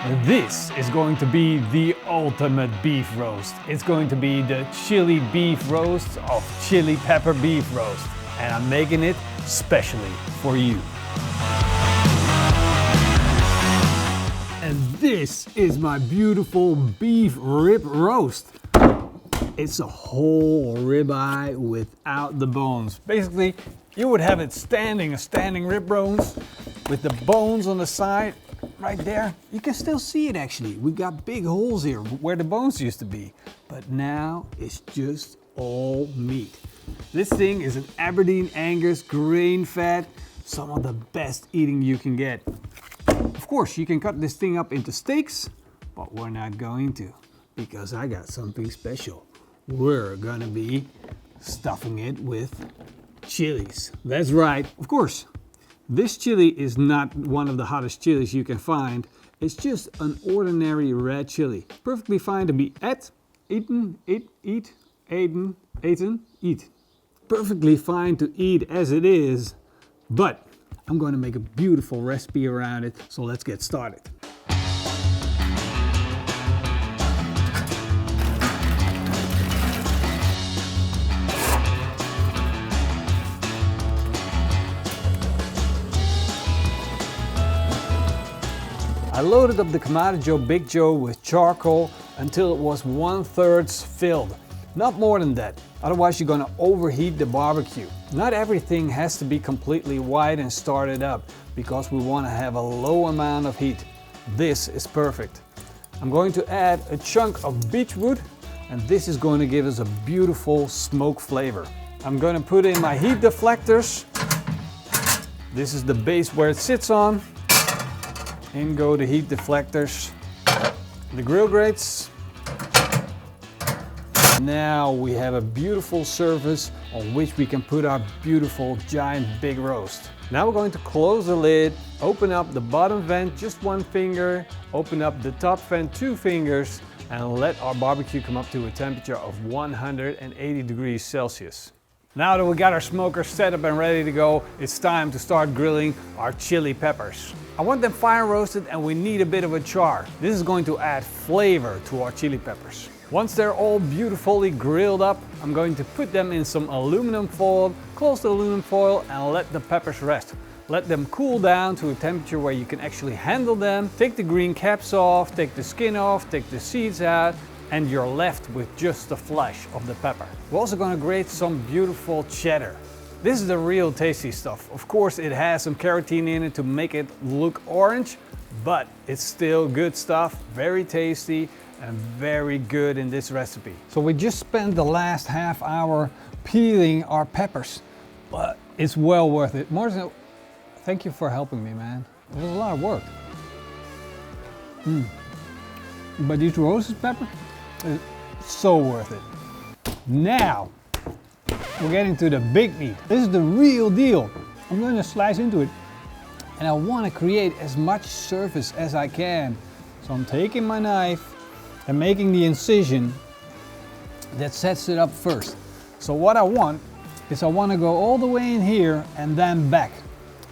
This is going to be the ultimate beef roast. It's going to be the chili beef roast of chili pepper beef roast. And I'm making it specially for you. And this is my beautiful beef rib roast. It's a whole ribeye without the bones. Basically, you would have it standing, a standing rib roast with the bones on the side. Right there, you can still see it actually. We got big holes here where the bones used to be. But now it's just all meat. This thing is an Aberdeen Angus grain fed, some of the best eating you can get. Of course, you can cut this thing up into steaks, but we're not going to because I got something special. We're gonna be stuffing it with chilies. That's right, of course. This chili is not one of the hottest chilies you can find. It's just an ordinary red chili. Perfectly fine to be eaten. Perfectly fine to eat as it is, but I'm going to make a beautiful recipe around it, so let's get started. I loaded up the Kamado Big Joe with charcoal until it was 1/3 filled. Not more than that, otherwise you're gonna overheat the barbecue. Not everything has to be completely white and started up because we wanna have a low amount of heat. This is perfect. I'm going to add a chunk of beechwood and this is going to give us a beautiful smoke flavor. I'm gonna put in my heat deflectors. This is the base where it sits on. In go the heat deflectors, the grill grates. Now we have a beautiful surface on which we can put our beautiful giant big roast. Now we're going to close the lid, open up the bottom vent just 1 finger, open up the top vent 2 fingers, and let our barbecue come up to a temperature of 180 degrees Celsius. Now that we got our smoker set up and ready to go, it's time to start grilling our chili peppers. I want them fire roasted and we need a bit of a char. This is going to add flavor to our chili peppers. Once they're all beautifully grilled up, I'm going to put them in some aluminum foil, close the aluminum foil and let the peppers rest. Let them cool down to a temperature where you can actually handle them. Take the green caps off, take the skin off, take the seeds out, and you're left with just the flesh of the pepper. We're also going to grate some beautiful cheddar. This is the real tasty stuff. Of course it has some carotene in it to make it look orange, but it's still good stuff, very tasty and very good in this recipe. So we just spent the last half hour peeling our peppers, but it's well worth it. Marcel, thank you for helping me, man. It was a lot of work. But these roasted peppers, it's so worth it. Now, we're getting to the big meat. This is the real deal. I'm going to slice into it and I want to create as much surface as I can. So I'm taking my knife and making the incision that sets it up first. So what I want is I want to go all the way in here and then back,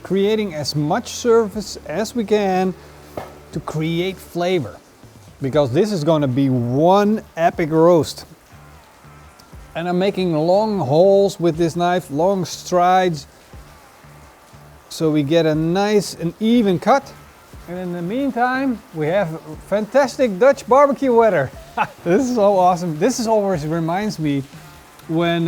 creating as much surface as we can to create flavor. Because this is going to be one epic roast. And I'm making long holes with this knife, long strides, so we get a nice and even cut. And in the meantime, we have fantastic Dutch barbecue weather. This is so awesome. This always reminds me when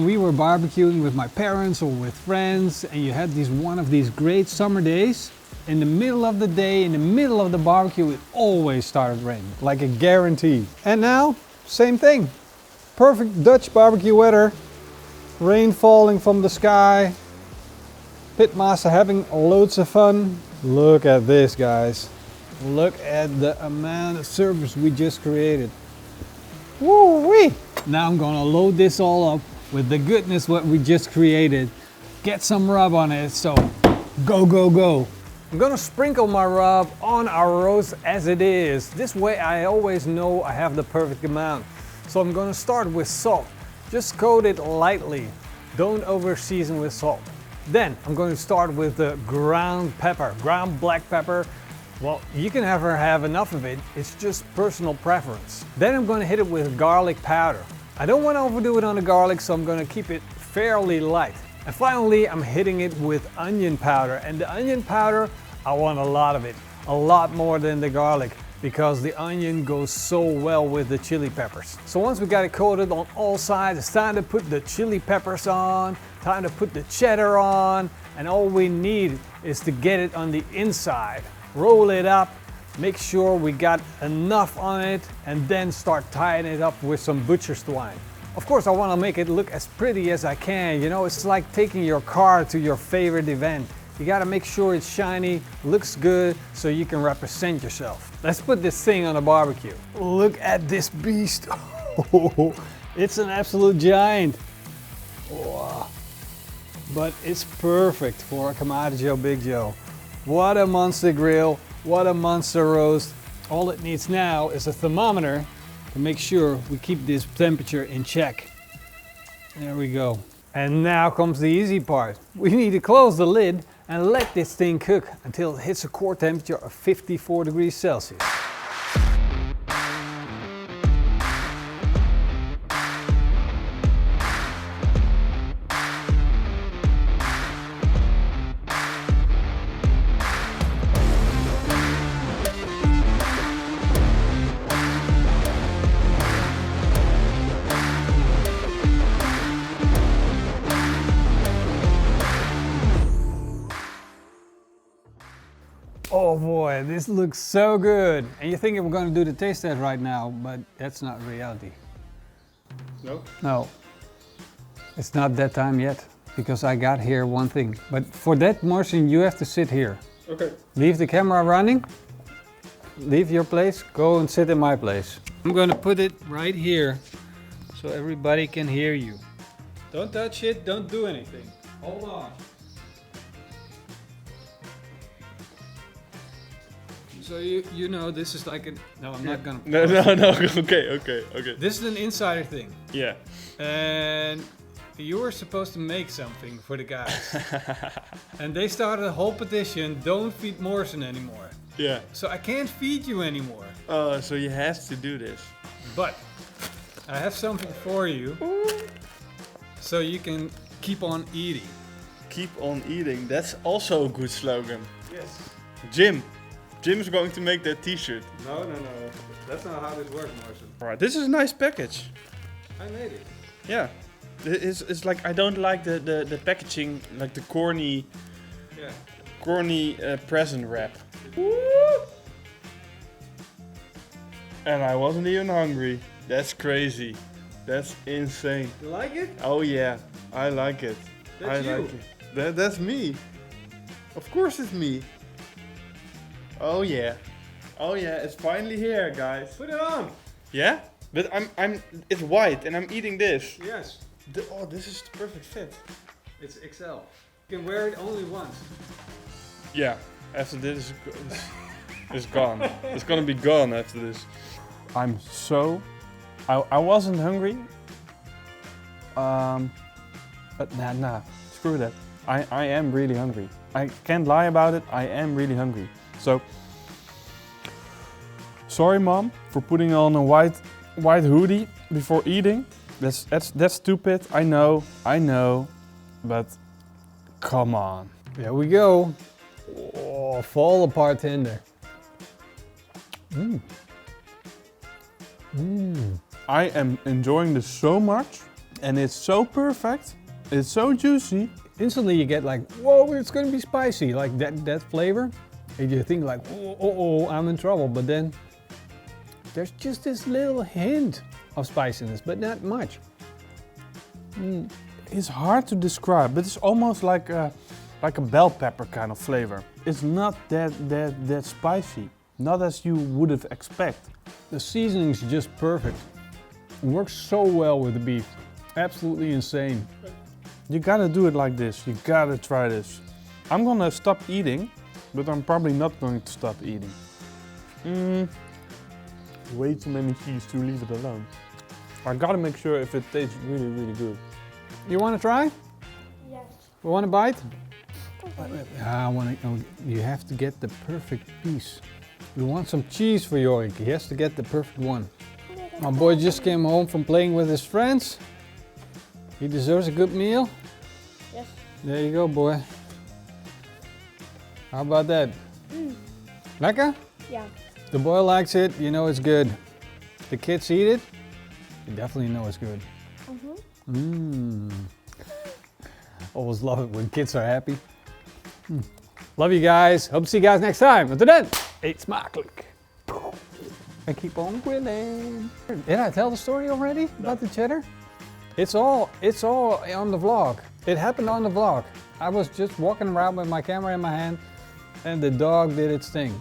we were barbecuing with my parents or with friends, and you had one of these great summer days. In the middle of the day, in the middle of the barbecue, it always started raining, like a guarantee. And now, same thing. Perfect Dutch barbecue weather, rain falling from the sky, Pitmaster having loads of fun. Look at this, guys. Look at the amount of surface we just created. Woo-wee! Now I'm gonna load this all up with the goodness what we just created. Get some rub on it, so go, go, go. I'm gonna sprinkle my rub on our roast as it is. This way I always know I have the perfect amount. So I'm gonna start with salt. Just coat it lightly. Don't over season with salt. Then I'm going to start with the ground pepper, ground black pepper. Well, you can never have enough of it. It's just personal preference. Then I'm going to hit it with garlic powder. I don't want to overdo it on the garlic, so I'm going to keep it fairly light. And finally, I'm hitting it with onion powder. And the onion powder, I want a lot of it. A lot more than the garlic, because the onion goes so well with the chili peppers. So once we got it coated on all sides, it's time to put the chili peppers on, time to put the cheddar on, and all we need is to get it on the inside. Roll it up, make sure we got enough on it, and then start tying it up with some butcher's twine. Of course, I want to make it look as pretty as I can. You know, it's like taking your car to your favorite event. You got to make sure it's shiny, looks good, so you can represent yourself. Let's put this thing on a barbecue. Look at this beast. It's an absolute giant. Wow. But it's perfect for a Kamado Joe Big Joe. What a monster grill, what a monster roast. All it needs now is a thermometer to make sure we keep this temperature in check. There we go. And now comes the easy part. We need to close the lid and let this thing cook until it hits a core temperature of 54 degrees Celsius. Oh boy, this looks so good. And you're thinking we're going to do the taste test right now, but that's not reality. No? No, it's not that time yet, because I got here one thing. But for that, Marcin, you have to sit here. Okay. Leave the camera running, leave your place, go and sit in my place. I'm going to put it right here so everybody can hear you. Don't touch it, don't do anything. Hold on. So you know this is like a... No, I'm not gonna... No, okay. This is an insider thing. Yeah. And you were supposed to make something for the guys. And they started a whole petition, don't feed Morrison anymore. Yeah. So I can't feed you anymore. So you have to do this. But I have something for you. So you can keep on eating. Keep on eating. That's also a good slogan. Yes. Jim's going to make that t-shirt. No. That's not how this works, Morrison. Alright, this is a nice package. I made it. Yeah. It's like, I don't like the packaging, like the corny present wrap. And I wasn't even hungry. That's crazy. That's insane. You like it? Oh yeah, I like it. That's you. Like it. That's me. Of course it's me. Oh yeah, it's finally here, guys. Put it on. Yeah, but it's white and I'm eating this. Yes. Oh, this is the perfect fit. It's XL. You can wear it only once. Yeah, after this it's gone. It's gonna be gone after this. I wasn't hungry. But nah, screw that. I am really hungry. I can't lie about it, I am really hungry. So, sorry mom for putting on a white hoodie before eating. That's stupid, I know, but come on. There we go. Oh, fall apart tender. I am enjoying this so much and it's so perfect, it's so juicy. Instantly you get like, whoa, it's gonna be spicy, like that flavor. And you think like, oh, I'm in trouble. But then there's just this little hint of spiciness, but not much. It's hard to describe, but it's almost like a bell pepper kind of flavor. It's not that spicy, not as you would have expected. The seasoning's just perfect. It works so well with the beef. Absolutely insane. You gotta do it like this. You gotta try this. I'm gonna stop eating, but I'm probably not going to stop eating. Way too many cheese to leave it alone. I gotta make sure if it tastes really, really good. You want to try? Yes. You want a bite? Of I want to. You have to get the perfect piece. We want some cheese for Jorik. He has to get the perfect one. My boy just came home from playing with his friends. He deserves a good meal. Yes. There you go, boy. How about that? Lekker? Yeah. The boy likes it, you know it's good. The kids eat it, you definitely know it's good. Always love it when kids are happy. Love you guys. Hope to see you guys next time. Until then, eat smakelijk. And keep on grilling. Did I tell the story already about the cheddar? It's all on the vlog. It happened on the vlog. I was just walking around with my camera in my hand and the dog did its thing.